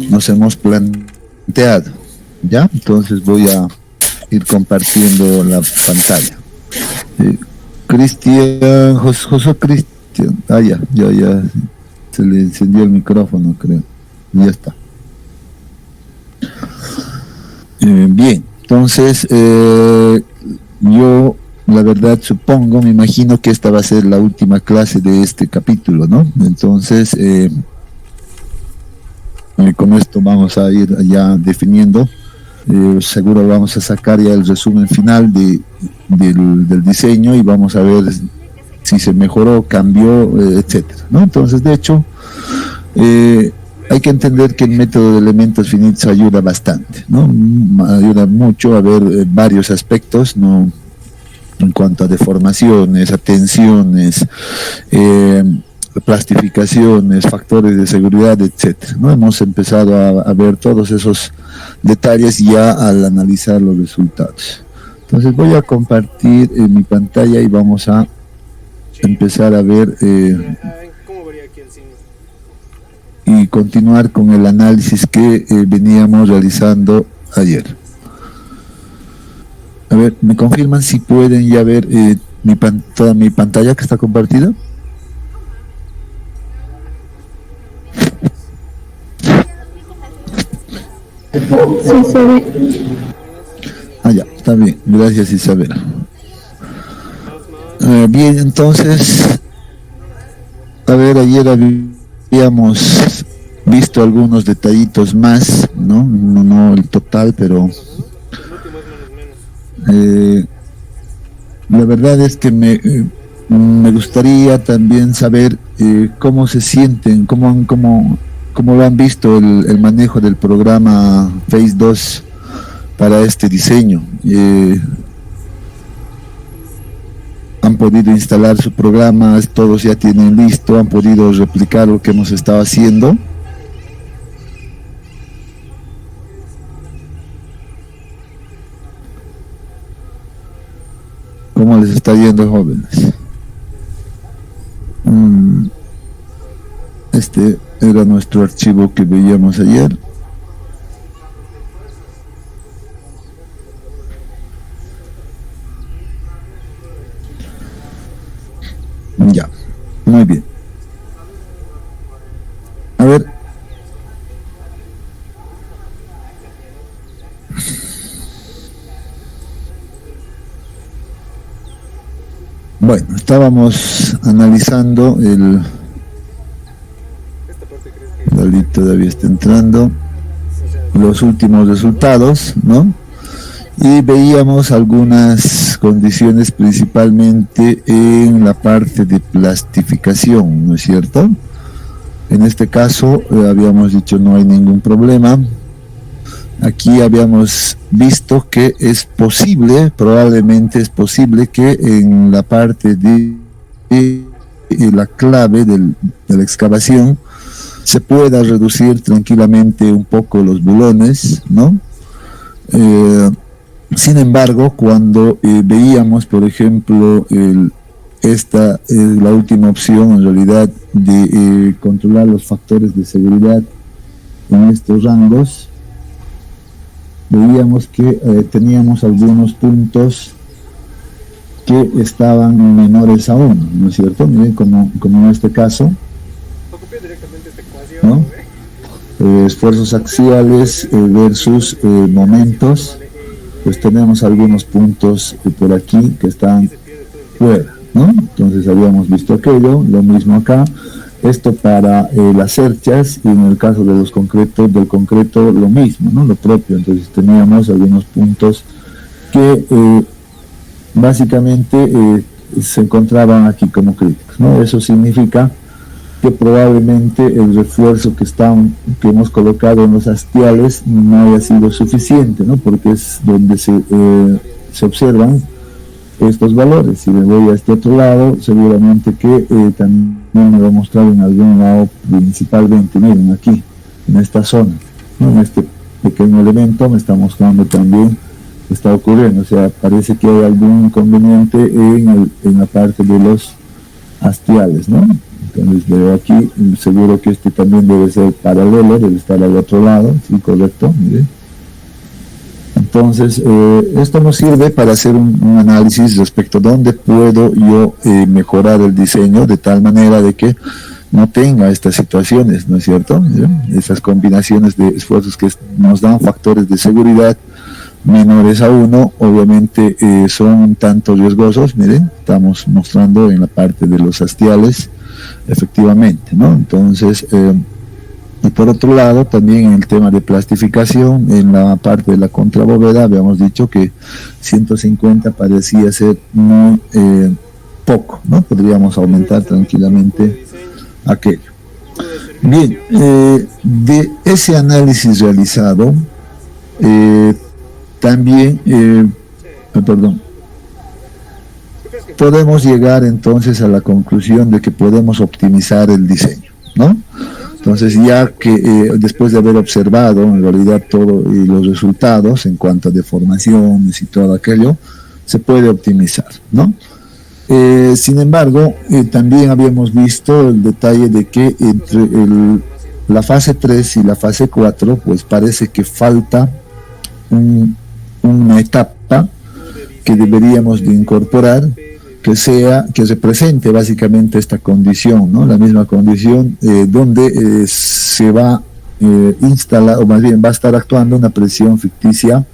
nos hemos planteado. ¿Ya? Entonces voy a ir compartiendo la pantalla. Cristian, José Cristian, ya, se le encendió el micrófono, creo. Ya está. Bien, entonces yo la verdad supongo, me imagino que esta va a ser la última clase de este capítulo, ¿no? Entonces con esto vamos a ir ya definiendo. Seguro vamos a sacar ya el resumen final del diseño y vamos a ver si se mejoró, cambió, etcétera, ¿no? Entonces, de hecho, hay que entender que el método de elementos finitos ayuda bastante, ¿no? Ayuda mucho a ver varios aspectos, ¿no? En cuanto a deformaciones, a tensiones, plastificaciones, factores de seguridad, etcétera, ¿no? Hemos empezado a ver todos esos detalles ya al analizar los resultados. Entonces voy a compartir mi pantalla y vamos a empezar a ver y continuar con el análisis que veníamos realizando ayer. A ver, ¿me confirman si pueden ya ver toda mi pantalla que está compartida? Sí, se ve. Ya, está bien. Gracias, Isabela. Bien, entonces, a ver, ayer habíamos visto algunos detallitos más, ¿no? No el total, pero la verdad es que me gustaría también saber cómo se sienten, cómo lo han visto el manejo del programa Phase 2 para este diseño. Han podido instalar su programa, todos ya tienen listo, han podido replicar lo que hemos estado haciendo. ¿Cómo les está yendo, jóvenes? Este era nuestro archivo que veíamos ayer. Ya, muy bien. A ver. Bueno, estábamos analizando David todavía está entrando, los últimos resultados, ¿no? Y veíamos algunas condiciones principalmente en la parte de plastificación, ¿no es cierto? En este caso habíamos dicho no hay ningún problema. Aquí habíamos visto que es posible, probablemente es posible que en la parte de la clave de la excavación se pueda reducir tranquilamente un poco los bulones, ¿no? Sin embargo, cuando veíamos, por ejemplo, esta es la última opción en realidad de controlar los factores de seguridad en estos rangos, veíamos que teníamos algunos puntos que estaban menores a 1, ¿no es cierto? Miren, como en este caso, ¿no? Esfuerzos axiales versus momentos, pues tenemos algunos puntos por aquí que están fuera, ¿no? Entonces habíamos visto aquello, lo mismo acá. Esto para las cerchas, y en el caso de del concreto lo mismo, ¿no? Lo propio. Entonces teníamos algunos puntos que básicamente se encontraban aquí como críticos, ¿no? Eso significa que probablemente el refuerzo que hemos colocado en los hastiales no haya sido suficiente, ¿no? Porque es donde se observan estos valores. Si me voy a este otro lado, seguramente que también me va a mostrar en algún lado, principalmente, miren aquí, en esta zona, ¿no? En este pequeño elemento me está mostrando también que está ocurriendo, o sea, parece que hay algún inconveniente en la parte de los hastiales, ¿no? Entonces veo aquí, seguro que este también debe ser paralelo, debe estar al otro lado, sí, correcto, miren. Entonces, esto nos sirve para hacer un análisis respecto a dónde puedo yo mejorar el diseño de tal manera de que no tenga estas situaciones, ¿no es cierto? Esas combinaciones de esfuerzos que nos dan factores de seguridad menores a 1, obviamente son un tanto riesgosos. Miren, estamos mostrando en la parte de los hastiales, efectivamente, ¿no? Entonces, y por otro lado, también en el tema de plastificación, en la parte de la contrabóveda, habíamos dicho que 150 parecía ser muy poco, ¿no? Podríamos aumentar tranquilamente aquello. Bien, de ese análisis realizado, también, podemos llegar entonces a la conclusión de que podemos optimizar el diseño, ¿no? Entonces, ya que después de haber observado en realidad todos los resultados en cuanto a deformaciones y todo aquello, se puede optimizar, ¿no? Sin embargo, también habíamos visto el detalle de que entre la fase 3 y la fase 4, pues parece que falta una etapa que deberíamos de incorporar, que represente básicamente esta condición, ¿no? La misma condición donde se va a instalar, o más bien va a estar actuando una presión ficticia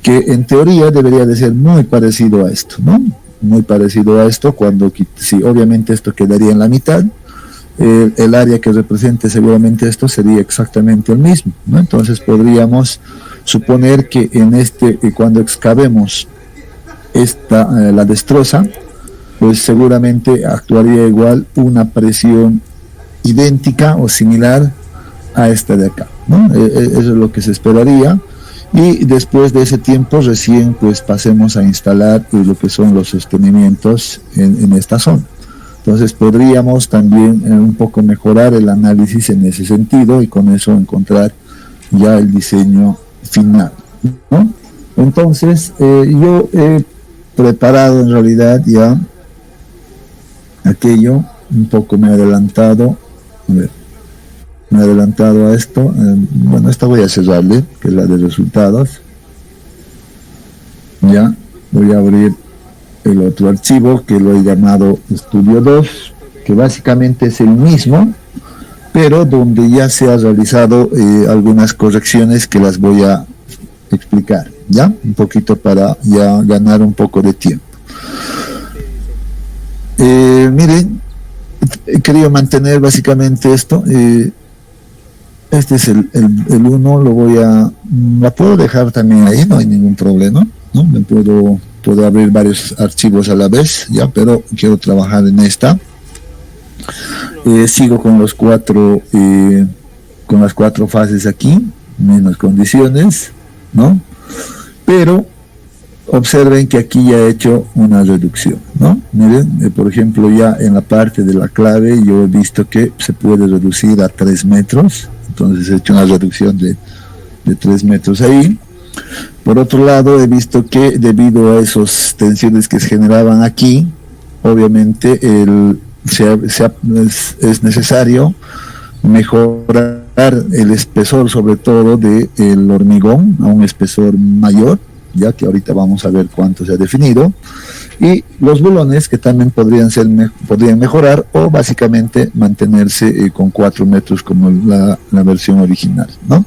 que en teoría debería de ser muy parecido a esto, ¿no? Muy parecido a esto, cuando si obviamente esto quedaría en la mitad, el área que represente seguramente esto sería exactamente el mismo, ¿no? Entonces podríamos suponer que cuando excavemos la destroza, pues seguramente actuaría igual una presión idéntica o similar a esta de acá, ¿no? Eso es lo que se esperaría, y después de ese tiempo recién pues pasemos a instalar lo que son los sostenimientos en esta zona. Entonces podríamos también un poco mejorar el análisis en ese sentido y con eso encontrar ya el diseño final, ¿no? Entonces yo he preparado en realidad ya aquello, un poco me he adelantado, a esto. Bueno, esta voy a cerrarle, que es la de resultados. Ya voy a abrir el otro archivo que lo he llamado estudio 2, que básicamente es el mismo, pero donde ya se ha realizado algunas correcciones que las voy a explicar, ya un poquito para ya ganar un poco de tiempo. Miren, he querido mantener básicamente esto. Este es el 1, la puedo dejar también ahí, no hay ningún problema, ¿no? Me puedo abrir varios archivos a la vez, ya, pero quiero trabajar en esta. Sigo con las cuatro fases aquí, menos condiciones, ¿no? Pero observen que aquí ya he hecho una reducción, ¿no? Miren, por ejemplo, ya en la parte de la clave yo he visto que se puede reducir a 3 metros, entonces he hecho una reducción de 3 metros ahí. Por otro lado, he visto que debido a esas tensiones que se generaban aquí, obviamente es necesario mejorar el espesor, sobre todo del hormigón, a un espesor mayor, ya que ahorita vamos a ver cuánto se ha definido, y los bulones que también podrían mejorar o básicamente mantenerse con 4 metros como la versión original, ¿no?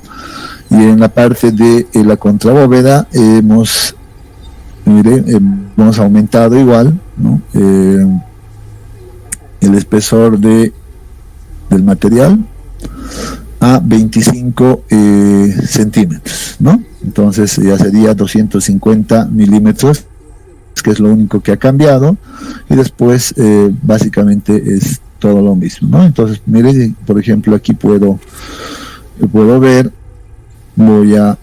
Y en la parte de la contrabóveda hemos aumentado igual, ¿no? El espesor del material a 25 centímetros, ¿no? Entonces ya sería 250 milímetros, que es lo único que ha cambiado, y después básicamente es todo lo mismo, ¿no? Entonces, miren, por ejemplo, aquí puedo ver, voy a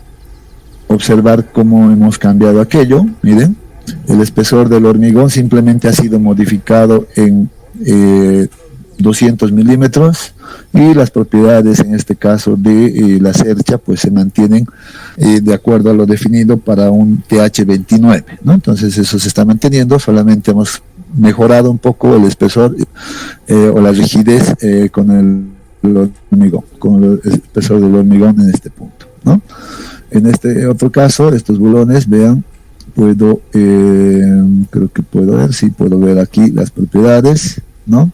observar cómo hemos cambiado aquello. Miren, el espesor del hormigón simplemente ha sido modificado en 200 milímetros, y las propiedades en este caso de la cercha pues se mantienen de acuerdo a lo definido para un TH29, ¿no? Entonces eso se está manteniendo, solamente hemos mejorado un poco el espesor o la rigidez con el hormigón, con el espesor del hormigón en este punto, ¿no? En este otro caso, estos bulones, vean, puedo, creo que puedo ver, sí, puedo ver aquí las propiedades, ¿no?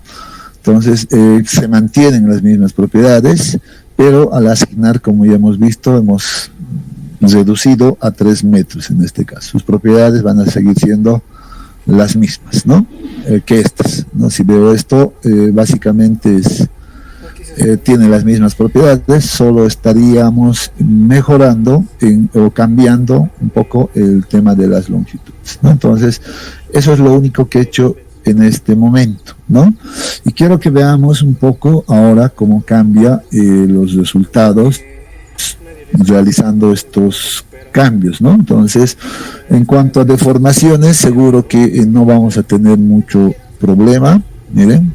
Entonces, se mantienen las mismas propiedades, pero al asignar, como ya hemos visto, hemos reducido a 3 metros en este caso. Sus propiedades van a seguir siendo las mismas, ¿no? Que estas, ¿no? Si veo esto, básicamente tiene las mismas propiedades, solo estaríamos mejorando o cambiando un poco el tema de las longitudes, ¿no? Entonces, eso es lo único que he hecho en este momento, ¿no? Y quiero que veamos un poco ahora cómo cambia los resultados realizando estos cambios, ¿no? Entonces, en cuanto a deformaciones, seguro que no vamos a tener mucho problema. Miren,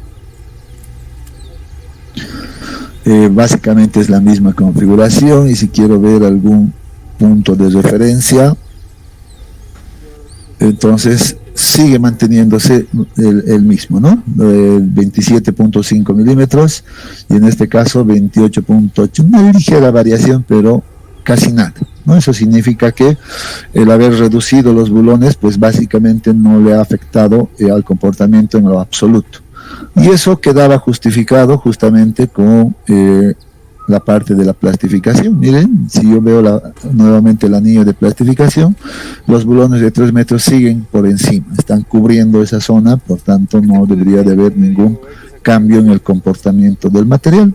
básicamente es la misma configuración, y si quiero ver algún punto de referencia, entonces sigue manteniéndose el mismo, ¿no? 27.5 milímetros, y en este caso 28.8, una ligera variación, pero casi nada, ¿no? Eso significa que el haber reducido los bulones, pues básicamente no le ha afectado al comportamiento en lo absoluto, y eso quedaba justificado justamente con la parte de la plastificación. Miren, si yo veo nuevamente el anillo de plastificación, los bulones de 3 metros siguen por encima, están cubriendo esa zona, por tanto no debería de haber ningún cambio en el comportamiento del material.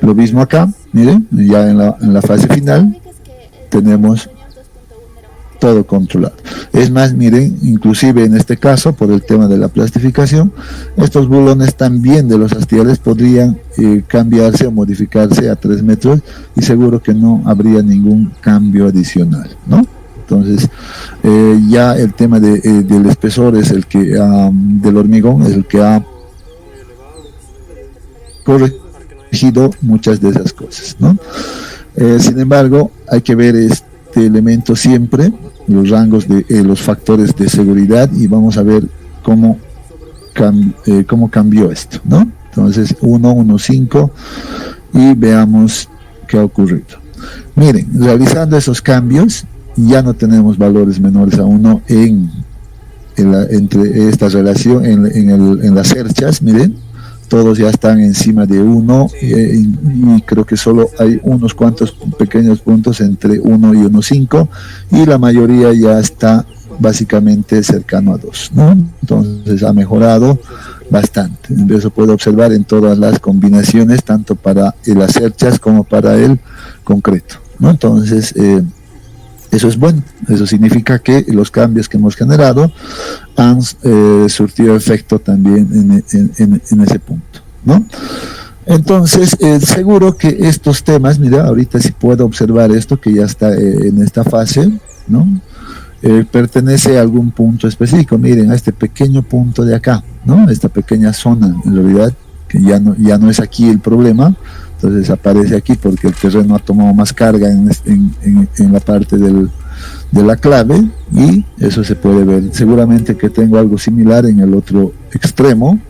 Lo mismo acá, miren, ya en la fase final tenemos todo controlado. Es más, miren, inclusive en este caso, por el tema de la plastificación, estos bulones también de los hastiales podrían cambiarse o modificarse a 3 metros, y seguro que no habría ningún cambio adicional, ¿no? Entonces, ya el tema del espesor es el que, del hormigón, es el que ha corregido muchas de esas cosas, ¿no? Sin embargo, hay que ver este elemento siempre, los rangos de los factores de seguridad, y vamos a ver cómo cambió esto, ¿no? Entonces 1.1.5, y veamos qué ha ocurrido. Miren, realizando esos cambios ya no tenemos valores menores a 1 entre esta relación en las cerchas. Miren, todos ya están encima de 1, y creo que solo hay unos cuantos pequeños puntos entre 1 y 1.5, y la mayoría ya está básicamente cercano a 2, ¿no? Entonces ha mejorado bastante. Eso puedo observar en todas las combinaciones, tanto para las cerchas como para el concreto, ¿no? Entonces, eso es bueno. Eso significa que los cambios que hemos generado han surtido efecto también en ese punto, ¿no? Entonces, seguro que estos temas, mira, ahorita sí puedo observar esto que ya está en esta fase, ¿no? Pertenece a algún punto específico. Miren, a este pequeño punto de acá, ¿no? Esta pequeña zona, en realidad, que ya no es aquí el problema. Entonces aparece aquí porque el terreno ha tomado más carga en la parte de la clave, y eso se puede ver. Seguramente que tengo algo similar en el otro extremo,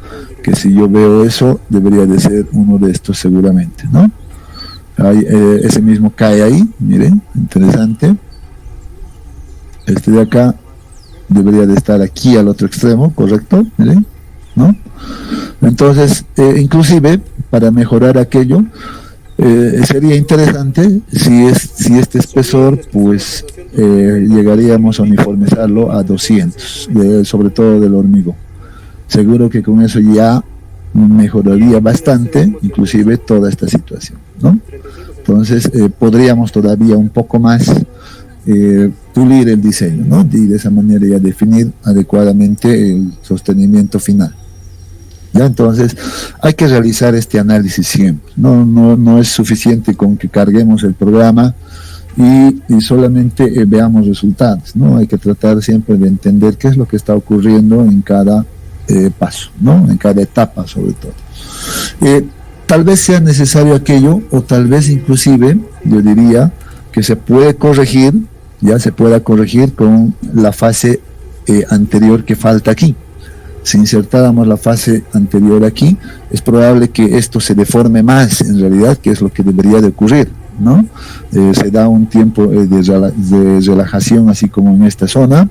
que si yo veo eso, debería de ser uno de estos seguramente, ¿no? Ese mismo cae ahí, miren, interesante. Este de acá debería de estar aquí al otro extremo, ¿correcto? Miren, ¿no? Entonces, inclusive, para mejorar aquello, sería interesante si este espesor, pues, llegaríamos a uniformizarlo a 200, sobre todo del hormigón. Seguro que con eso ya mejoraría bastante, inclusive, toda esta situación, ¿no? Entonces, podríamos todavía un poco más pulir el diseño, ¿no? Y de esa manera ya definir adecuadamente el sostenimiento final. ¿Ya? Entonces hay que realizar este análisis siempre. No es suficiente con que carguemos el programa y solamente veamos resultados, ¿no? Hay que tratar siempre de entender qué es lo que está ocurriendo en cada paso, ¿no? En cada etapa, sobre todo. Tal vez sea necesario aquello, o tal vez inclusive yo diría que se puede corregir, ya se pueda corregir con la fase anterior que falta aquí. si insertáramos la fase anterior aquí, es probable que esto se deforme más en realidad, que es lo que debería de ocurrir, ¿no? Se da un tiempo de relajación así como en esta zona,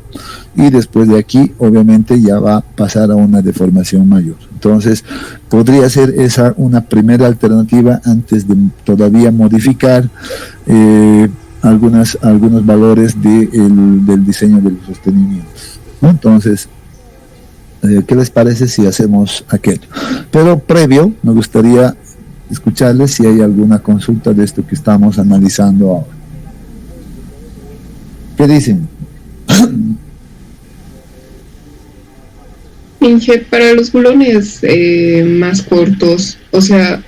y después de aquí obviamente ya va a pasar a una deformación mayor. Entonces podría ser esa una primera alternativa antes de todavía modificar algunos valores del diseño de los sostenimientos, ¿no? Entonces, ¿qué les parece si hacemos aquello? Pero previo, me gustaría escucharles si hay alguna consulta de esto que estamos analizando ahora. ¿Qué dicen? Inge, para los bulones más cortos, o sea,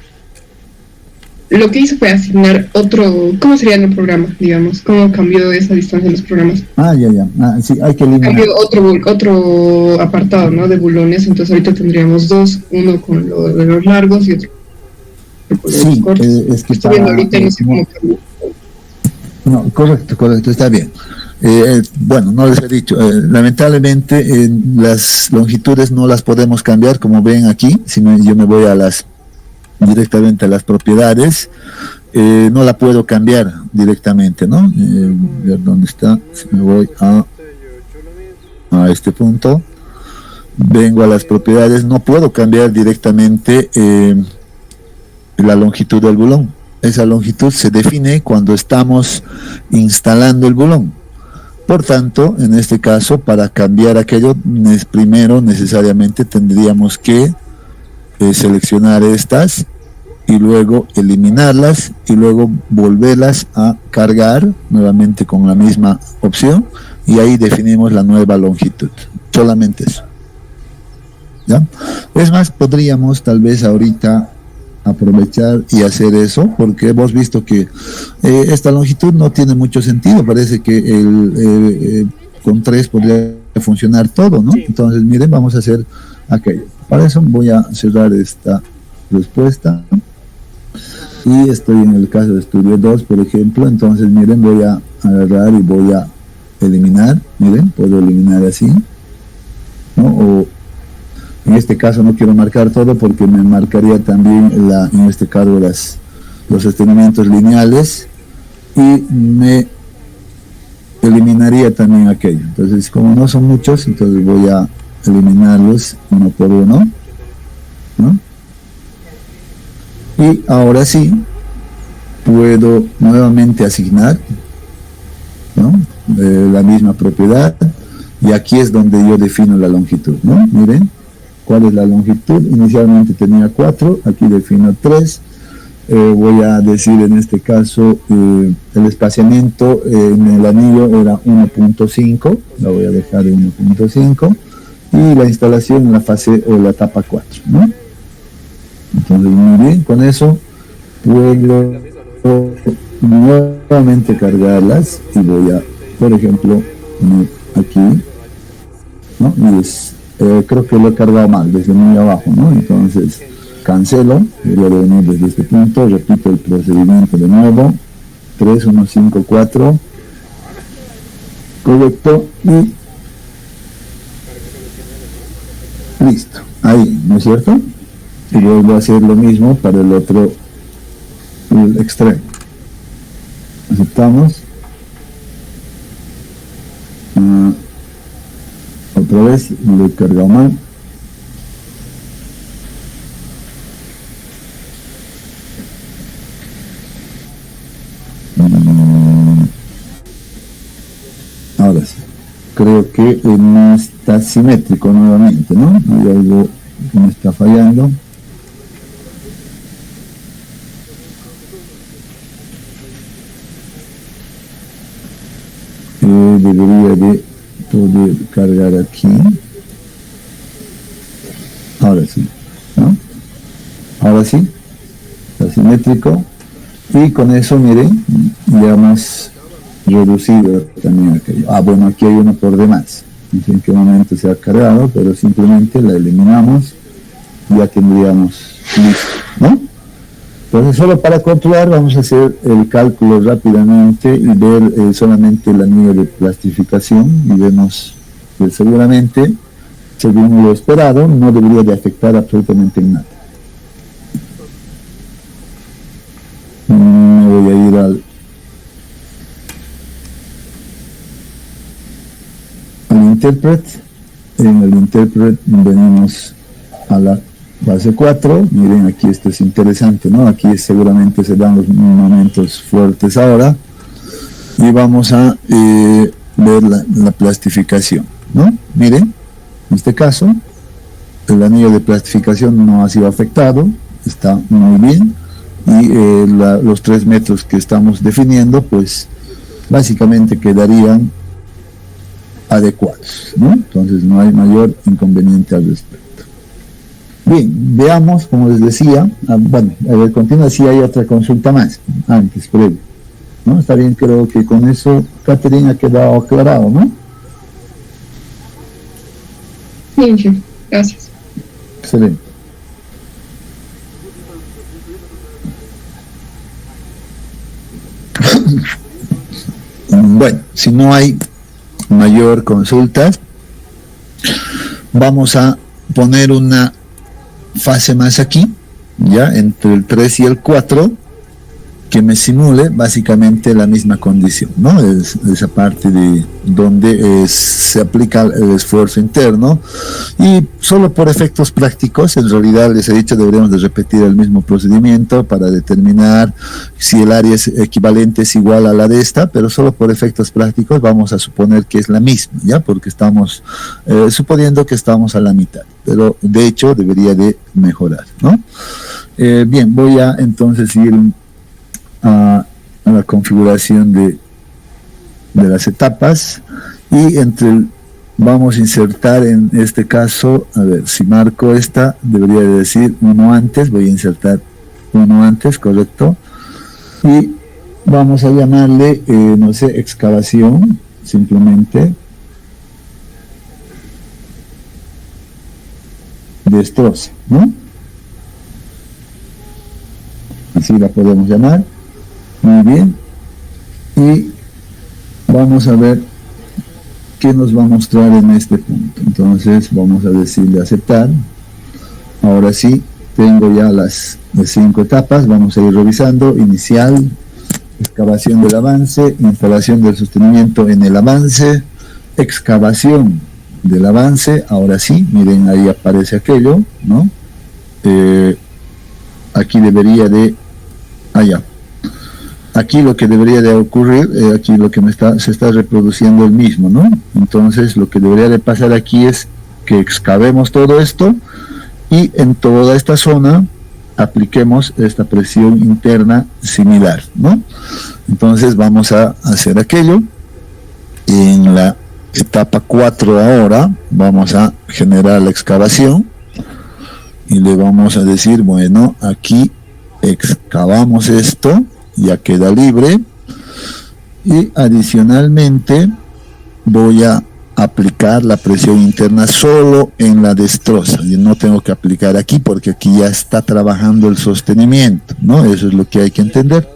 lo que hizo fue asignar otro, ¿cómo sería en el programa, digamos? ¿Cómo cambió esa distancia en los programas? Ya. Sí, hay que eliminar. Cambió otro apartado, ¿no? De bulones, entonces ahorita tendríamos dos, uno con lo de los largos y otro con los cortos. Es que estoy viendo ahorita y no sé cómo cambió. No, correcto, está bien. Bueno, no les he dicho, lamentablemente las longitudes no las podemos cambiar, como ven aquí. Yo me voy directamente a las propiedades, no la puedo cambiar directamente, ¿no? Ver dónde está. Si me voy a este punto, vengo a las propiedades, no puedo cambiar directamente la longitud del bulón. Esa longitud se define cuando estamos instalando el bulón. Por tanto, en este caso, para cambiar aquello, primero necesariamente tendríamos que seleccionar estas y luego eliminarlas y luego volverlas a cargar nuevamente con la misma opción, y ahí definimos la nueva longitud. Solamente eso. ¿Ya? Es más, podríamos tal vez ahorita aprovechar y hacer eso, porque hemos visto que esta longitud no tiene mucho sentido. Parece que con 3 podría funcionar todo, ¿no? Entonces, miren, vamos a hacer aquello. Para eso voy a cerrar esta respuesta, y estoy en el caso de estudio 2, por ejemplo. Entonces, miren, voy a agarrar y voy a eliminar. Miren, puedo eliminar así, ¿no? O en este caso no quiero marcar todo porque me marcaría también en este caso los sostenimientos lineales, y me eliminaría también aquello. Entonces, como no son muchos, entonces voy a eliminarlos uno por uno, ¿no? Y ahora sí puedo nuevamente asignar, ¿no? La misma propiedad, y aquí es donde yo defino la longitud, ¿no? Miren cuál es la longitud. Inicialmente tenía 4, aquí defino 3. Voy a decir en este caso el espaciamiento en el anillo era 1.5, la voy a dejar en 1.5, y la instalación en la fase o la etapa 4, ¿no? Entonces, muy bien, con eso puedo nuevamente cargarlas, y voy a, por ejemplo, poner aquí, ¿no? Y creo que lo he cargado mal desde muy abajo, ¿no? Entonces cancelo, y voy a venir desde este punto, repito el procedimiento de nuevo, 3, 1, 5, 4, correcto, y listo, ahí, ¿no es cierto? Y vuelvo a hacer lo mismo para el otro, el extremo. Aceptamos. Otra vez lo he cargado mal. Ahora sí, creo que no está simétrico nuevamente, ¿no? Hay algo que me está fallando. Debería de poder cargar aquí. Ahora sí, ¿no? Ahora sí, está simétrico, y con eso, miren, ya hemos reducido también aquello. Bueno, aquí hay uno por demás, no sé en qué momento se ha cargado, pero simplemente la eliminamos, ya tendríamos listo, ¿no? Entonces, solo para controlar, vamos a hacer el cálculo rápidamente y ver solamente el anillo de plastificación, y vemos que seguramente según lo esperado, no debería de afectar absolutamente en nada. Me voy a ir al intérprete. En el intérprete venimos a la base 4. Miren, aquí esto es interesante, ¿no? Aquí seguramente se dan los momentos fuertes ahora. Y vamos a ver la plastificación, ¿no? Miren, en este caso, el anillo de plastificación no ha sido afectado, está muy bien. Y los 3 metros que estamos definiendo, pues básicamente quedarían adecuados, ¿no? Entonces no hay mayor inconveniente al respecto. Bien, veamos, como les decía, bueno, a ver, continúa, si hay otra consulta más, antes, previo, ¿no? Está bien, creo que con eso, Catherine, ha quedado aclarado, ¿no? Sí, gracias. Excelente. Bueno, si no hay mayor consulta, vamos a poner una fase más aquí, ya entre el 3 y el 4, que me simule básicamente la misma condición, ¿no? Es esa parte de donde se aplica el esfuerzo interno, y solo por efectos prácticos, en realidad les he dicho, deberíamos de repetir el mismo procedimiento para determinar si el área es equivalente, es igual a la de esta, pero solo por efectos prácticos vamos a suponer que es la misma, ya, porque estamos suponiendo que estamos a la mitad, pero de hecho debería de mejorar, ¿no? Bien, voy a entonces ir a la configuración de las etapas, y vamos a insertar en este caso, a ver, si marco esta, debería de decir uno antes, voy a insertar uno antes, correcto, y vamos a llamarle, no sé, excavación, simplemente, destroza, ¿no? Así la podemos llamar. Muy bien, y vamos a ver qué nos va a mostrar en este punto. Entonces vamos a decirle aceptar. Ahora sí, tengo ya las 5 etapas, vamos a ir revisando: inicial, excavación del avance, instalación del sostenimiento en el avance, excavación del avance. Ahora sí, miren, ahí aparece aquello, ¿no? Aquí debería de, allá. Aquí lo que debería de ocurrir, aquí lo que se está reproduciendo el mismo, ¿no? Entonces lo que debería de pasar aquí es que excavemos todo esto, y en toda esta zona apliquemos esta presión interna similar, ¿no? Entonces vamos a hacer aquello. En la etapa 4 ahora vamos a generar la excavación, y le vamos a decir, bueno, aquí excavamos esto, ya queda libre, y adicionalmente voy a aplicar la presión interna solo en la destroza. Yo no tengo que aplicar aquí porque aquí ya está trabajando el sostenimiento, ¿no? Eso es lo que hay que entender.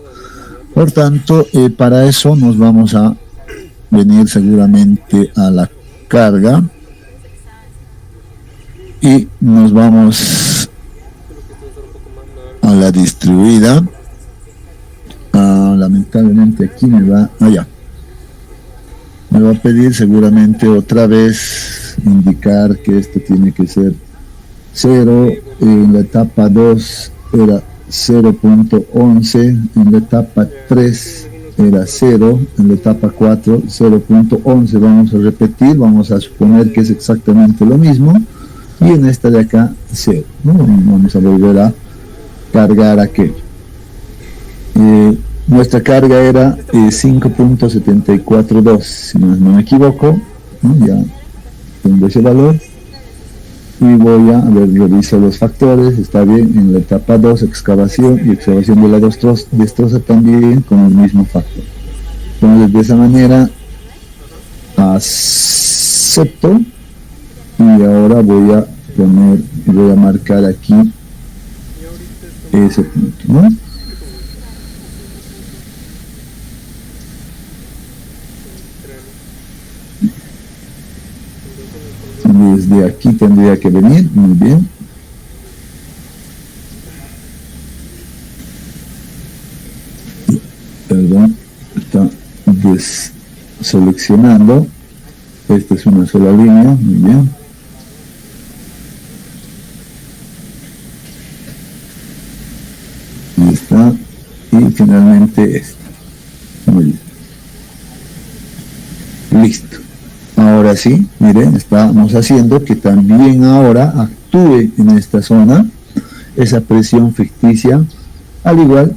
Por tanto, para eso nos vamos a venir seguramente a la carga, y nos vamos a la distribuida. Lamentablemente aquí me va a pedir seguramente otra vez indicar que esto tiene que ser 0. En la etapa 2 era 0.11, en la etapa 3 era 0, en la etapa 4 0.11. vamos a repetir, vamos a suponer que es exactamente lo mismo, y en esta de acá 0, ¿no? Vamos a volver a cargar aquello. Nuestra carga era 5.742, si no me equivoco, ¿no? Ya tengo ese valor, y voy a ver, reviso los factores, está bien. En la etapa 2, excavación, y excavación de la destroza también con el mismo factor. Entonces de esa manera acepto, y ahora voy a marcar aquí ese punto, ¿no? Desde aquí tendría que venir, muy bien. Perdón, está deseleccionando. Esta es una sola línea, muy bien. Ahí está. Y finalmente esta. Muy bien. Listo. Ahora sí, miren, estamos haciendo que también ahora actúe en esta zona esa presión ficticia, al igual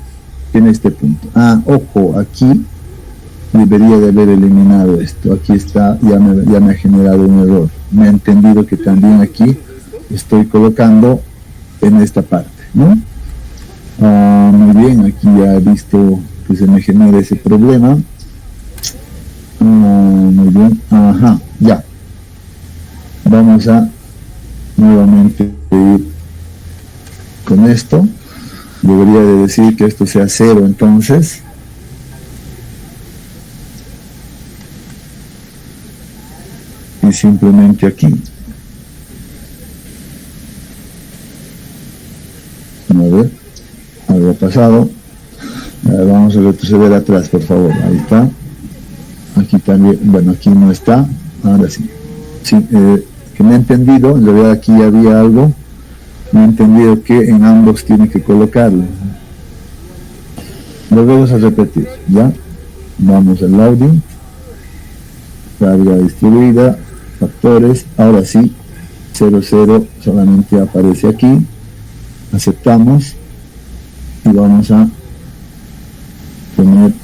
que en este punto. Ojo, aquí debería de haber eliminado esto. Aquí está, ya me ha generado un error. Me ha entendido que también aquí estoy colocando en esta parte, ¿no? Muy bien, aquí ya he visto que se me genera ese problema. Muy bien, ajá, ya. Vamos a nuevamente ir con esto. Debería de decir que esto sea 0 entonces. Y simplemente aquí. A ver, algo ha pasado. Vamos a retroceder atrás, por favor. Ahí está. Aquí también, bueno, aquí no está. Ahora sí. Sí, que me he entendido, en realidad aquí había algo. Me he entendido que en ambos tiene que colocarlo. Volvemos a repetir, ¿ya? Vamos al loading. Carga distribuida, factores. Ahora sí, 00 solamente aparece aquí. Aceptamos. Y vamos a poner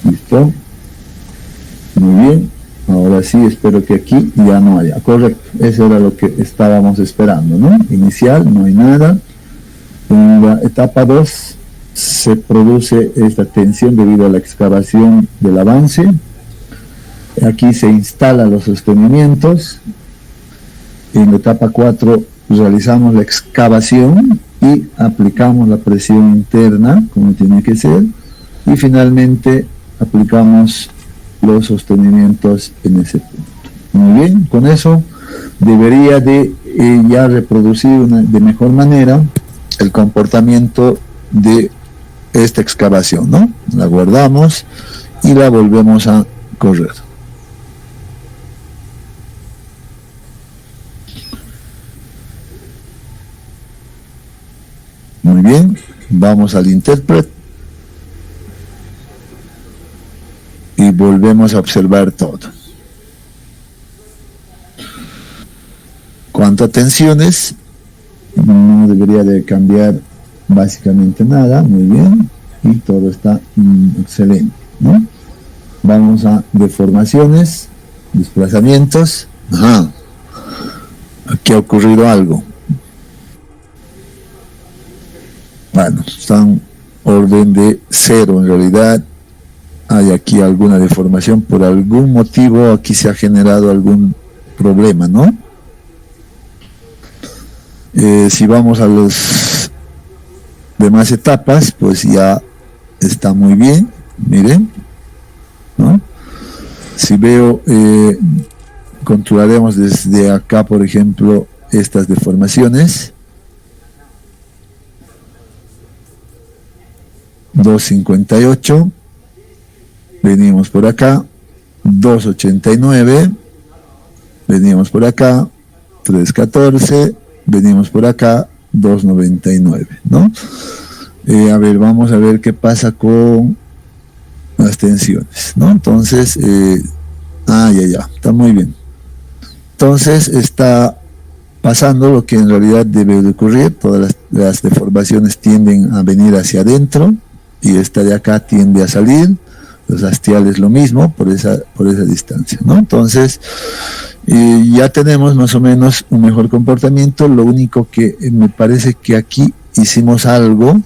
listo. Muy bien. Ahora sí, espero que aquí ya no haya. Correcto. Eso era lo que estábamos esperando, ¿no? Inicial, no hay nada. En la etapa 2 se produce esta tensión debido a la excavación del avance. Aquí se instalan los sostenimientos. En la etapa 4 realizamos la excavación y aplicamos la presión interna, como tiene que ser. Y finalmente aplicamos los sostenimientos en ese punto. Muy bien, con eso debería de ya reproducir de mejor manera el comportamiento de esta excavación, ¿no? La guardamos y la volvemos a correr. Muy bien, vamos al intérprete y volvemos a observar todo. Cuanto a tensiones, no debería de cambiar básicamente nada, muy bien, y todo está excelente, ¿no? Vamos a deformaciones, desplazamientos. Ajá, aquí ha ocurrido algo. Bueno, están orden de 0 en realidad. Hay aquí alguna deformación, por algún motivo aquí se ha generado algún problema, ¿no? Si vamos a las demás etapas, pues ya está muy bien, miren, ¿no? Si veo, controlaremos desde acá, por ejemplo, estas deformaciones. 258, venimos por acá, 289, venimos por acá, 314, venimos por acá, 299, ¿no? A ver, vamos a ver qué pasa con las tensiones, ¿no? Entonces, ya, está muy bien. Entonces, está pasando lo que en realidad debe de ocurrir. Todas las deformaciones tienden a venir hacia adentro y esta de acá tiende a salir. Los hastiales lo mismo, por esa distancia, ¿no? Entonces, ya tenemos más o menos un mejor comportamiento. Lo único que me parece que aquí hicimos algo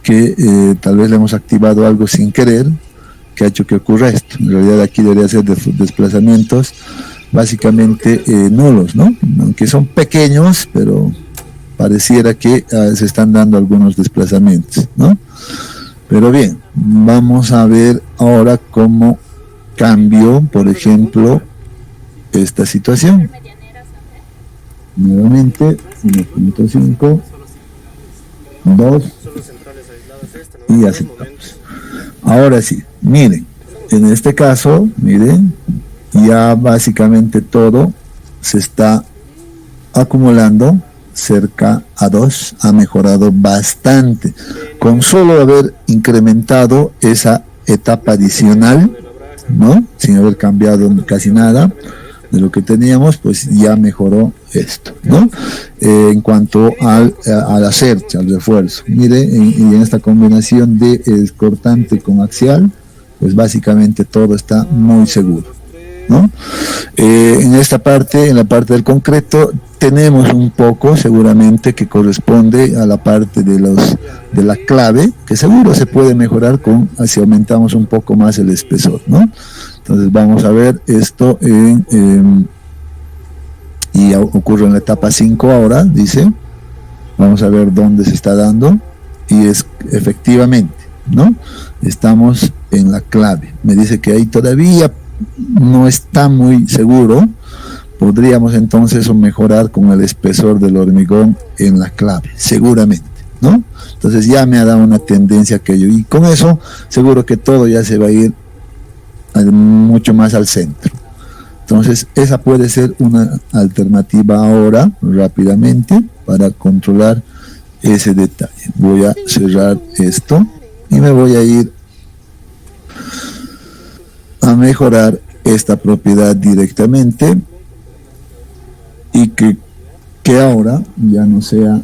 que tal vez le hemos activado algo sin querer, que ha hecho que ocurra esto. En realidad aquí debería ser desplazamientos básicamente nulos, ¿no? Aunque son pequeños, pero pareciera que se están dando algunos desplazamientos, ¿no? Pero bien, vamos a ver ahora cómo cambió, por ejemplo, esta situación. Nuevamente, 1.5, 2, y aceptamos. Ahora sí, miren, en este caso, miren, ya básicamente todo se está acumulando cerca a 2, ha mejorado bastante, con solo haber incrementado esa etapa adicional, ¿no? Sin haber cambiado casi nada de lo que teníamos, pues ya mejoró esto, ¿no? En cuanto a la cercha, al refuerzo, mire, en esta combinación de cortante con axial, pues básicamente todo está muy seguro, ¿no? En esta parte, en la parte del concreto, tenemos un poco seguramente que corresponde a la parte de la clave, que seguro se puede mejorar si aumentamos un poco más el espesor, ¿no? Entonces vamos a ver esto y ocurre en la etapa 5 ahora, dice, vamos a ver dónde se está dando, y es efectivamente, ¿no? Estamos en la clave, me dice que ahí todavía no está muy seguro, podríamos entonces mejorar con el espesor del hormigón en la clave, seguramente, ¿no? Entonces ya me ha dado una tendencia aquello, y con eso seguro que todo ya se va a ir mucho más al centro. Entonces esa puede ser una alternativa ahora, rápidamente, para controlar ese detalle. Voy a cerrar esto y me voy a ir a mejorar esta propiedad directamente, y que ahora ya no sea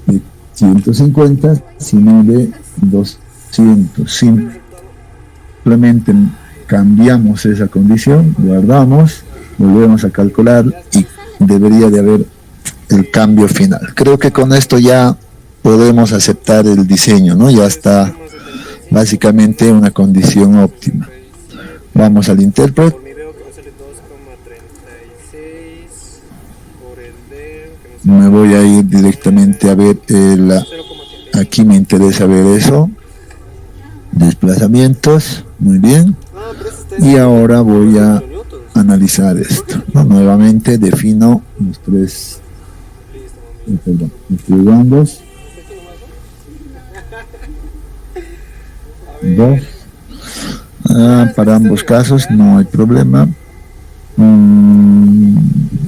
de 150 sino de 200. Simplemente cambiamos esa condición, guardamos, volvemos a calcular y debería de haber el cambio final. Creo que con esto ya podemos aceptar el diseño, ¿no? Ya está básicamente una condición óptima. Vamos al intérprete. Me voy a ir directamente a ver aquí me interesa ver eso, desplazamientos, muy bien, y ahora voy a analizar esto, ¿no? Nuevamente defino los tres triángulos, dos, para ambos casos no hay problema.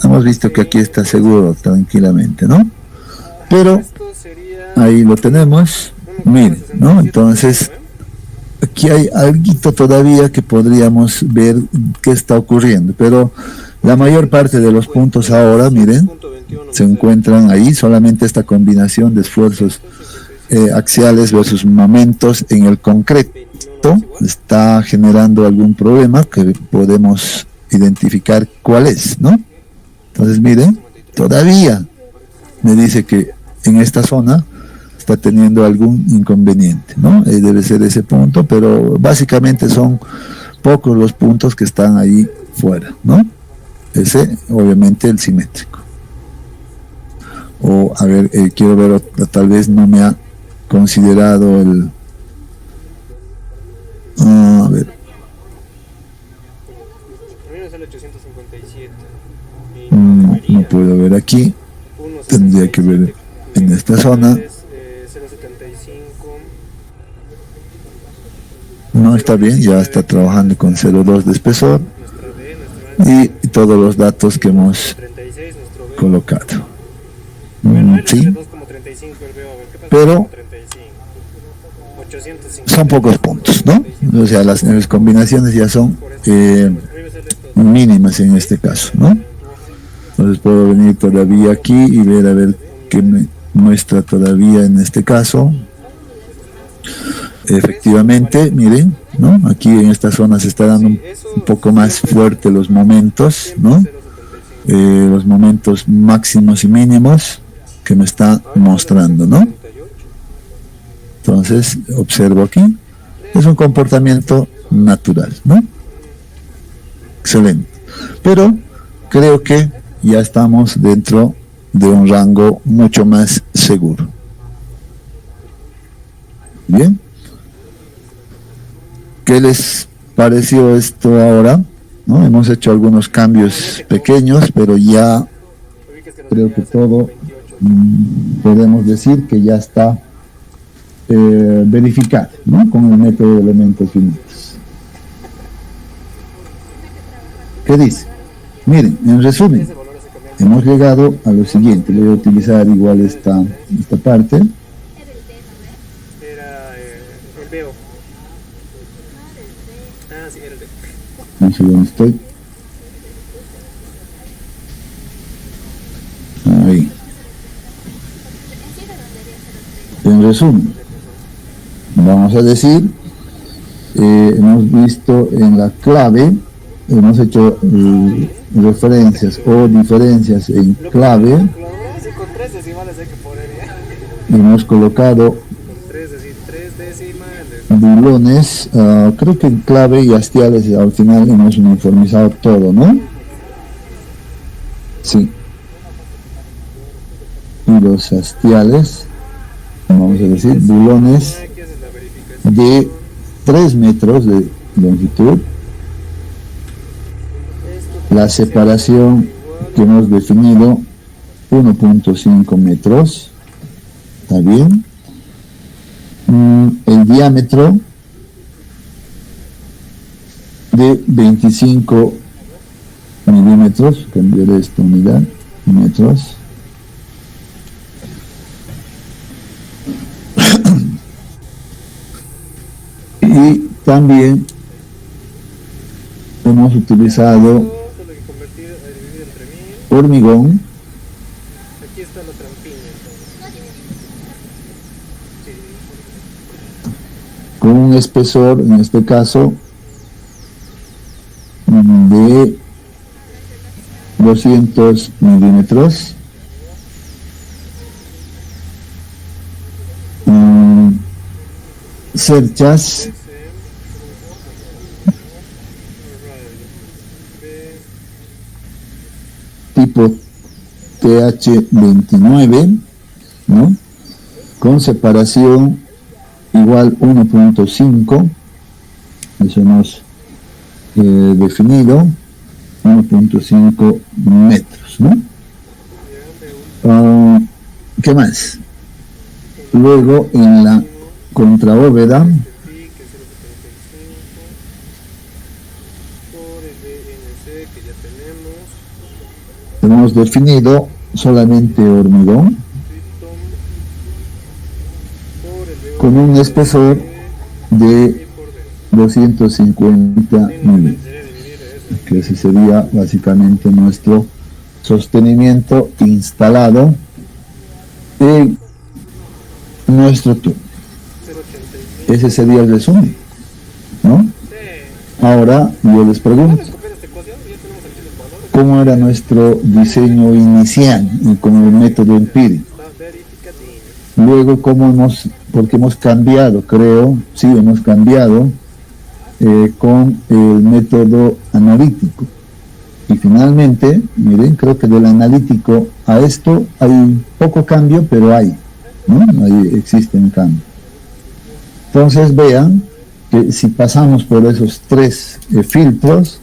Hemos visto que aquí está seguro tranquilamente, ¿no? Pero ahí lo tenemos, miren, ¿no? Entonces aquí hay algo todavía que podríamos ver qué está ocurriendo, pero la mayor parte de los puntos ahora, miren, se encuentran ahí. Solamente esta combinación de esfuerzos axiales versus momentos en el concreto está generando algún problema que podemos identificar cuál es, ¿no? Entonces miren, todavía me dice que en esta zona está teniendo algún inconveniente, ¿no? Debe ser ese punto, pero básicamente son pocos los puntos que están ahí fuera, ¿no? Ese, obviamente, el simétrico. O, a ver, quiero ver, tal vez no me ha considerado el... a ver. No puedo ver aquí, tendría que ver en esta zona. No está bien, ya está trabajando con 0,2 de espesor y todos los datos que hemos colocado. Sí, pero son pocos puntos, ¿no? O sea, las combinaciones ya son mínimas en este caso, ¿no? Entonces puedo venir todavía aquí y ver a ver qué me muestra todavía en este caso. Efectivamente, miren, ¿no? Aquí en esta zona se está dando un poco más fuerte los momentos, ¿no? Los momentos máximos y mínimos que me está mostrando, ¿no? Entonces, observo aquí, es un comportamiento natural, ¿no? Excelente. Pero creo que ya estamos dentro de un rango mucho más seguro. Bien, ¿qué les pareció esto ahora? ¿No? Hemos hecho algunos cambios pequeños, pero ya creo que todo podemos decir que ya está verificado, ¿no? Con el método de elementos finitos. ¿Qué dice? Miren, en resumen, hemos llegado a lo siguiente. Voy a utilizar igual esta parte. No sé dónde estoy. Ahí. En resumen, vamos a decir, hemos visto en la clave, hemos hecho referencias o diferencias en clave, hemos colocado bulones, creo que en clave y hastiales al final hemos uniformizado todo, ¿no? Sí. Y los hastiales, vamos a decir, bulones de 3 metros de longitud. La separación que hemos definido, 1.5 metros. ¿Está bien? El diámetro de 25 milímetros, cambiaré esta unidad, metros. Y también hemos utilizado hormigón con un espesor, en este caso, de 200 milímetros. Cerchas tipo TH29, ¿no? Con separación igual 1.5, eso hemos definido, 1.5 metros, ¿no? ¿Qué más? Luego en la contrabóveda hemos definido solamente hormigón con un espesor de 250 milímetros, que ese sería básicamente nuestro sostenimiento instalado en nuestro tubo. Ese sería el resumen, ¿no? Ahora yo les pregunto, ¿cómo era nuestro diseño inicial con el método empírico? Luego, porque hemos cambiado, creo, sí, hemos cambiado con el método analítico. Y finalmente, miren, creo que del analítico a esto hay poco cambio, pero hay, ¿no? Ahí existe un cambio. Entonces vean que si pasamos por esos 3 filtros,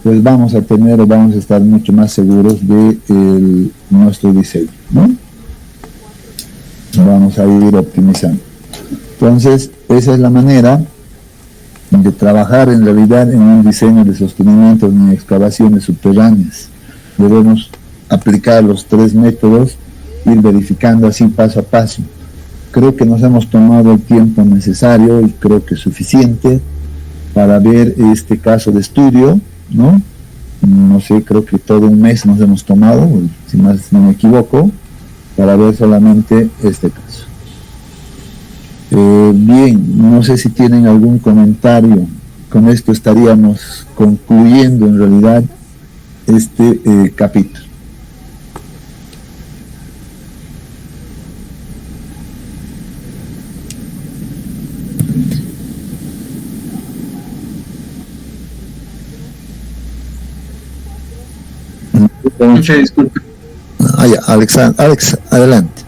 pues vamos a estar mucho más seguros de nuestro diseño, ¿no? Vamos a ir optimizando. Entonces, esa es la manera de trabajar en realidad en un diseño de sostenimiento en excavaciones subterráneas. Debemos aplicar los 3 métodos, ir verificando así paso a paso. Creo que nos hemos tomado el tiempo necesario y creo que suficiente para ver este caso de estudio, ¿no? No sé, creo que todo un mes nos hemos tomado, si más no me equivoco, para ver solamente este caso. Bien, no sé si tienen algún comentario. Con esto estaríamos concluyendo en realidad este capítulo. Disculpe. Ya, Alex, adelante.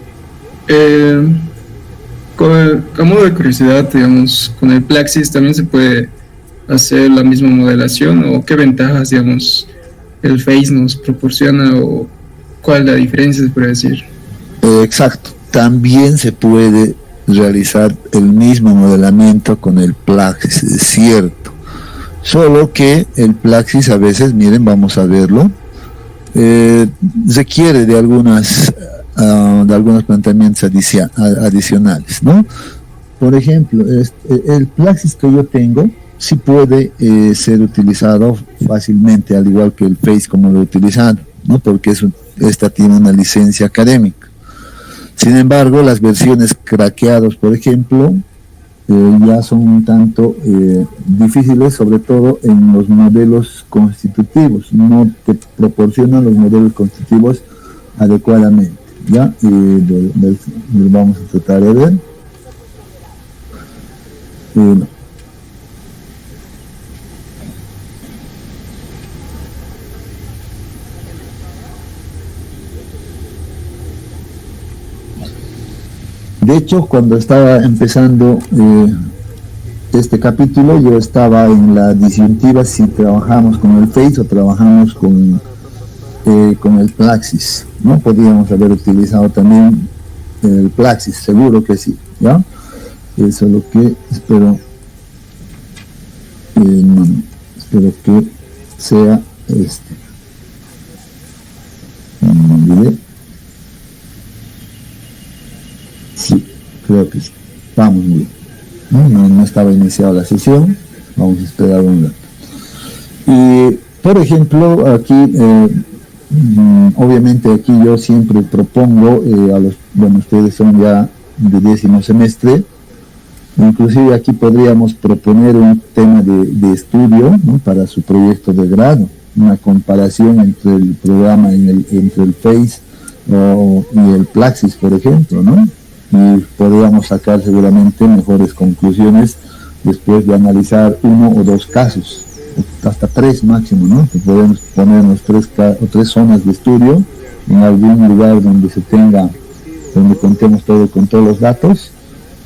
A modo de curiosidad, digamos, con el Plaxis también se puede hacer la misma modelación, o qué ventajas, digamos, el Face nos proporciona, o cuál es la diferencia, se puede decir. Exacto, también se puede realizar el mismo modelamiento con el Plaxis, es cierto, solo que el Plaxis a veces, miren, vamos a verlo, requiere de algunos planteamientos adicionales, ¿no? Por ejemplo, el Plaxis que yo tengo sí puede ser utilizado fácilmente, al igual que el Face como lo he utilizado, ¿no? Porque esta tiene una licencia académica. Sin embargo, las versiones craqueadas, por ejemplo, ya son un tanto difíciles, sobre todo en los modelos constitutivos. No te proporcionan los modelos constitutivos adecuadamente. ¿Ya? Vamos a tratar de ver. De hecho, cuando estaba empezando este capítulo, yo estaba en la disyuntiva si trabajamos con el Face o trabajamos con el Plaxis, ¿no? Podríamos haber utilizado también el Plaxis, seguro que sí, ¿ya? Eso es lo que espero que sea este. No me olvidé. Sí, creo que sí. Vamos bien. No estaba iniciada la sesión. Vamos a esperar un rato. Y, por ejemplo, aquí, obviamente aquí yo siempre propongo ustedes son ya de 10º semestre, inclusive aquí podríamos proponer un tema de estudio, ¿no? Para su proyecto de grado, una comparación entre el programa entre el Face y el Plaxis, por ejemplo, ¿no? Y podríamos sacar seguramente mejores conclusiones después de analizar 1 o 2 casos, hasta 3 máximo, ¿no? Que podemos ponernos 3 zonas de estudio en algún lugar donde contemos con todos los datos,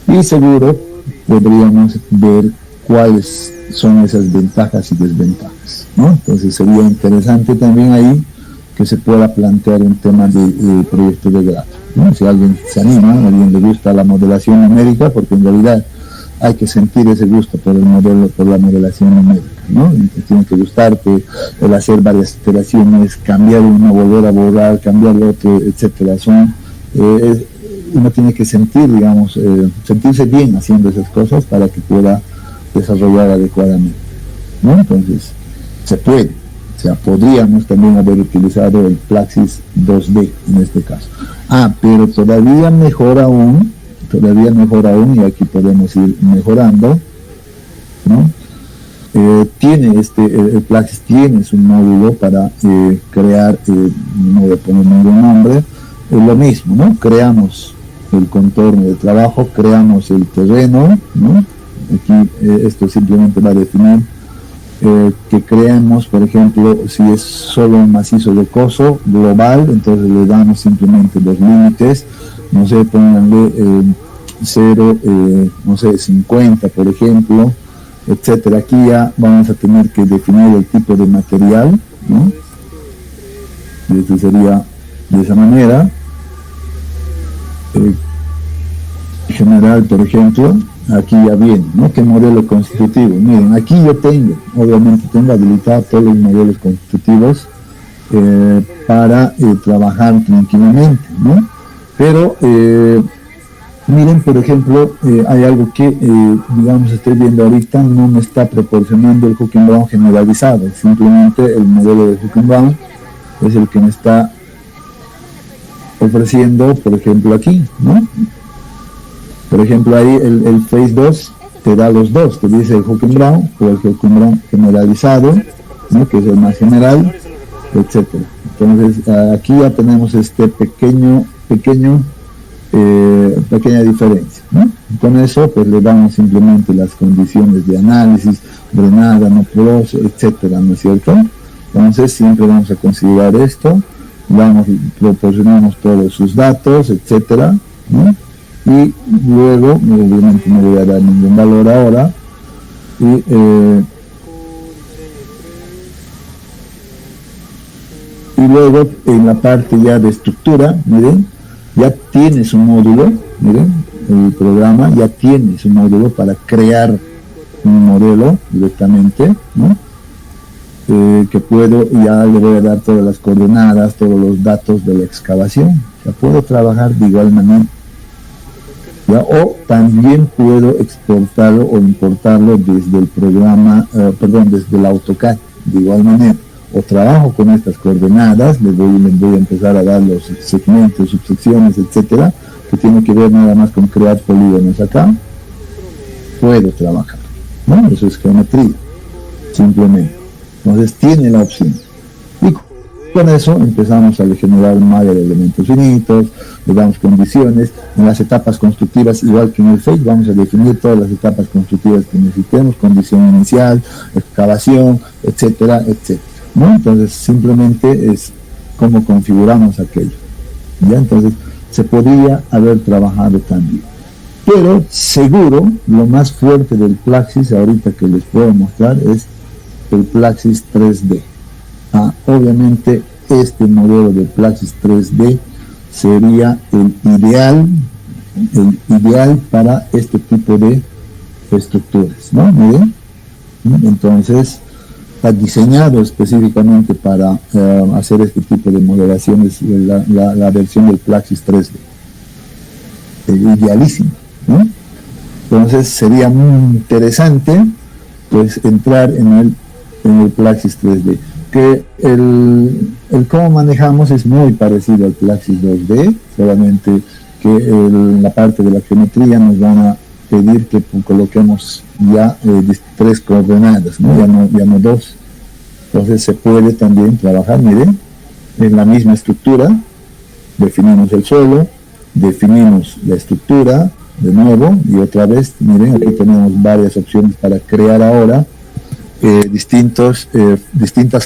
y seguro podríamos ver cuáles son esas ventajas y desventajas, ¿no? Entonces sería interesante también ahí que se pueda plantear un tema de proyecto de grado, ¿no? Si alguien se anima, a alguien le gusta la modelación numérica, porque en realidad hay que sentir ese gusto por la modelación numérica, ¿no? Y tiene que gustarte el hacer varias iteraciones, cambiar uno, volver a borrar, cambiar el otro, etcétera. Uno tiene que sentirse bien haciendo esas cosas para que pueda desarrollar adecuadamente, ¿no? Entonces, se puede. O sea, podríamos también haber utilizado el Plaxis 2D en este caso. Pero todavía mejor aún, y aquí podemos ir mejorando, ¿no? El Plaxis tiene su módulo para crear, no voy a poner ningún nombre, es lo mismo, ¿no? Creamos el contorno de trabajo, creamos el terreno, ¿no? Aquí esto simplemente va a definir que creemos, por ejemplo, si es solo un macizo rocoso global, entonces le damos simplemente los límites, no sé, pónganle 0, 50, por ejemplo, etcétera. Aquí ya vamos a tener que definir el tipo de material, ¿no? Y esto sería de esa manera. General, por ejemplo, aquí ya viene, ¿no? ¿Qué modelo constitutivo? Miren, aquí yo obviamente tengo habilitados todos los modelos constitutivos para trabajar tranquilamente, ¿no? Pero miren, por ejemplo, hay algo que, estoy viendo ahorita, no me está proporcionando el Huckenbaum generalizado, simplemente el modelo de Huckenbaum es el que me está ofreciendo, por ejemplo, aquí, ¿no? Por ejemplo, ahí el Face 2 te da los dos, te dice el Huckenbaum o el Huckenbaum generalizado, ¿no? Que es el más general, etcétera. Entonces, aquí ya tenemos este pequeña diferencia, ¿no? Con eso, pues le damos simplemente las condiciones de análisis, drenada, no poroso, etcétera, ¿no es cierto? Entonces, siempre vamos a considerar esto. proporcionamos todos sus datos, etcétera, ¿no? Y luego, obviamente no voy a dar ningún valor ahora, y luego en la parte ya de estructura, miren, ya tiene su módulo, miren, el programa ya tiene su módulo para crear un modelo directamente, ¿no? Que puedo, ya le voy a dar todas las coordenadas, todos los datos de la excavación, ya puedo trabajar de igual manera, ¿ya? O también puedo exportarlo o importarlo desde el programa, desde el AutoCAD, de igual manera, o trabajo con estas coordenadas, les voy a empezar a dar los segmentos, subsecciones, etcétera, que tiene que ver nada más con crear polígonos acá, puedo trabajar, ¿no? Eso es geometría, simplemente. Entonces tiene la opción. Y con eso empezamos a generar un malla de elementos finitos, le damos condiciones. En las etapas constructivas, igual que en el FEIS, vamos a definir todas las etapas constructivas que necesitemos, condición inicial, excavación, etcétera, etcétera, ¿no? Entonces simplemente es cómo configuramos aquello, ¿ya? Entonces se podría haber trabajado también. Pero seguro, lo más fuerte del Plaxis, ahorita que les puedo mostrar, es el Plaxis 3D. Obviamente este modelo de Plaxis 3D sería el ideal para este tipo de estructuras, ¿no? Miren, entonces está diseñado específicamente para hacer este tipo de modelaciones, la versión del Plaxis 3D, idealísimo, ¿no? Entonces sería muy interesante pues entrar en el Plaxis 3D, que el cómo manejamos es muy parecido al Plaxis 2D, solamente que la parte de la geometría nos van a pedir que coloquemos ya 3 coordenadas, ¿no? Ya no 2. Entonces se puede también trabajar, miren, en la misma estructura, definimos el suelo, definimos la estructura de nuevo, y otra vez, miren, aquí tenemos varias opciones para crear ahora distintas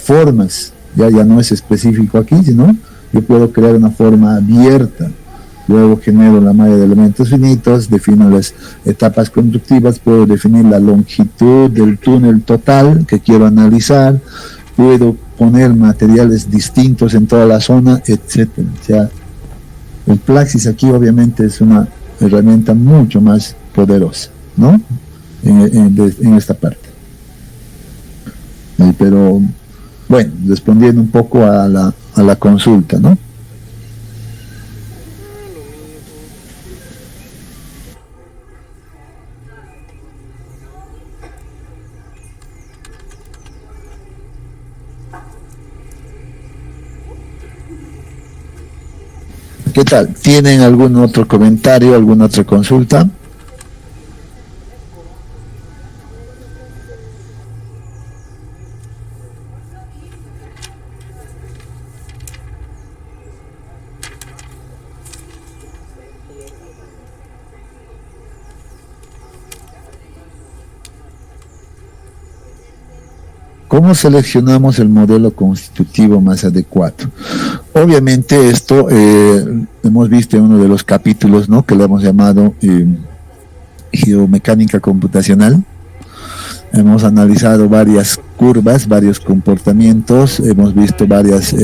formas, ya no es específico aquí, sino yo puedo crear una forma abierta, luego genero la malla de elementos finitos, defino las etapas constructivas, puedo definir la longitud del túnel total que quiero analizar, puedo poner materiales distintos en toda la zona, etcétera. O sea, el Plaxis aquí obviamente es una herramienta mucho más poderosa, ¿no? En esta parte. Pero bueno, respondiendo un poco a la consulta, ¿no? ¿Qué tal? ¿Tienen algún otro comentario, alguna otra consulta? ¿Cómo seleccionamos el modelo constitutivo más adecuado? Obviamente esto hemos visto en uno de los capítulos, ¿no?, que le hemos llamado geomecánica computacional. Hemos analizado varias curvas, varios comportamientos, hemos visto varias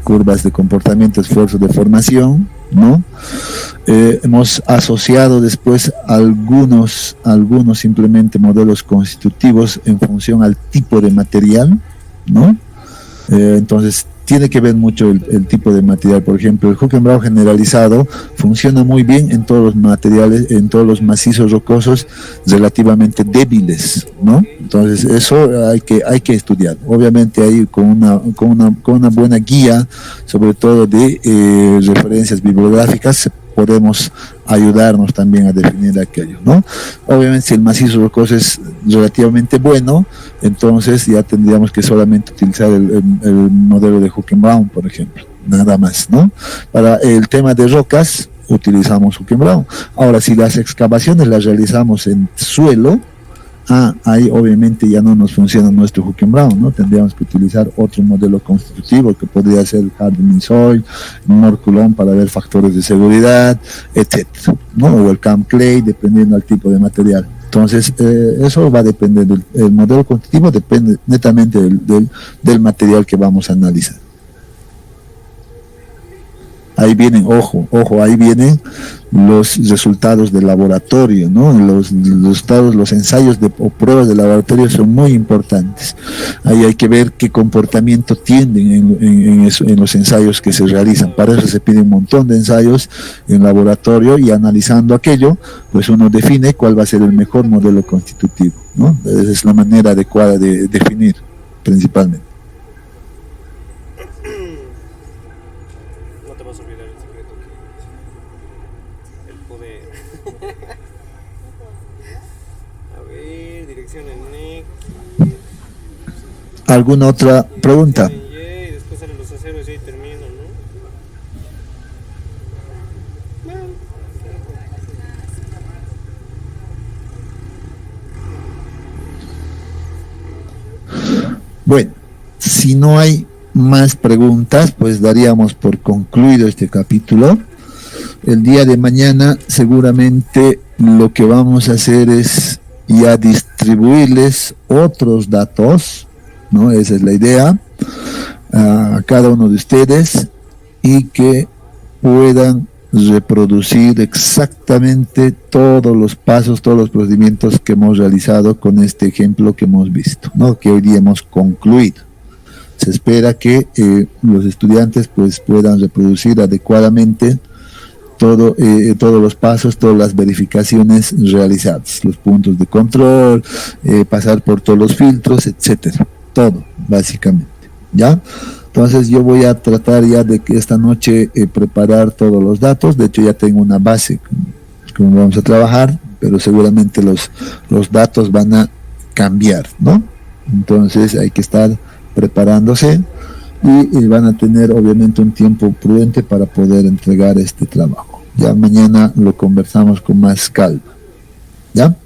curvas de comportamiento, esfuerzo, deformación, ¿no? Hemos asociado después algunos simplemente modelos constitutivos en función al tipo de material, ¿no? Entonces tiene que ver mucho el tipo de material. Por ejemplo, el Hülkenblau generalizado funciona muy bien en todos los materiales, en todos los macizos rocosos relativamente débiles, ¿no? Entonces eso hay que estudiar. Obviamente ahí con una buena guía, sobre todo de referencias bibliográficas, podemos ayudarnos también a definir aquello, ¿no? Obviamente si el macizo rocoso es relativamente bueno, entonces ya tendríamos que solamente utilizar el modelo de Hülkenblau, por ejemplo, nada más, ¿no? Para el tema de rocas utilizamos Hülkenblau. Ahora, si las excavaciones las realizamos en suelo, ahí obviamente ya no nos funciona nuestro Hucken Brown, ¿no? Tendríamos que utilizar otro modelo constitutivo que podría ser el Hardening Soil, Morculon para ver factores de seguridad, etcétera, ¿no? O el Camp Clay, dependiendo del tipo de material. Entonces, eso va a depender el modelo constitutivo, depende netamente del material que vamos a analizar. Ahí vienen, ojo, ahí vienen los resultados del laboratorio, ¿no? Los resultados, los ensayos o pruebas de laboratorio son muy importantes. Ahí hay que ver qué comportamiento tienen en los ensayos que se realizan. Para eso se pide un montón de ensayos en laboratorio y analizando aquello, pues uno define cuál va a ser el mejor modelo constitutivo, ¿no? Esa es la manera adecuada de definir, principalmente. ¿Alguna otra pregunta? Después salen los aceros y ahí terminan, ¿no? Bueno, si no hay más preguntas, pues daríamos por concluido este capítulo. El día de mañana seguramente lo que vamos a hacer es ya distribuirles otros datos, ¿no? Esa es la idea, a cada uno de ustedes, y que puedan reproducir exactamente todos los pasos, todos los procedimientos que hemos realizado con este ejemplo que hemos visto, ¿no? Que hoy día hemos concluido. Se espera que los estudiantes pues puedan reproducir adecuadamente todos los pasos, todas las verificaciones realizadas, los puntos de control, pasar por todos los filtros, etcétera, todo básicamente, ¿ya? Entonces yo voy a tratar ya de que esta noche preparar todos los datos. De hecho ya tengo una base con vamos a trabajar, pero seguramente los datos van a cambiar, ¿no? Entonces hay que estar preparándose y van a tener obviamente un tiempo prudente para poder entregar este trabajo. Ya mañana lo conversamos con más calma, ¿ya?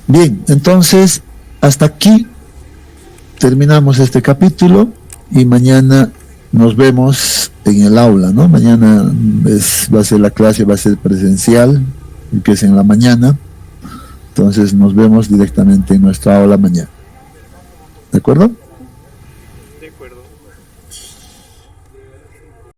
Bien, entonces hasta aquí terminamos este capítulo y mañana nos vemos en el aula, ¿no? Mañana va a ser la clase, va a ser presencial, que es en la mañana. Entonces nos vemos directamente en nuestra aula mañana. ¿De acuerdo?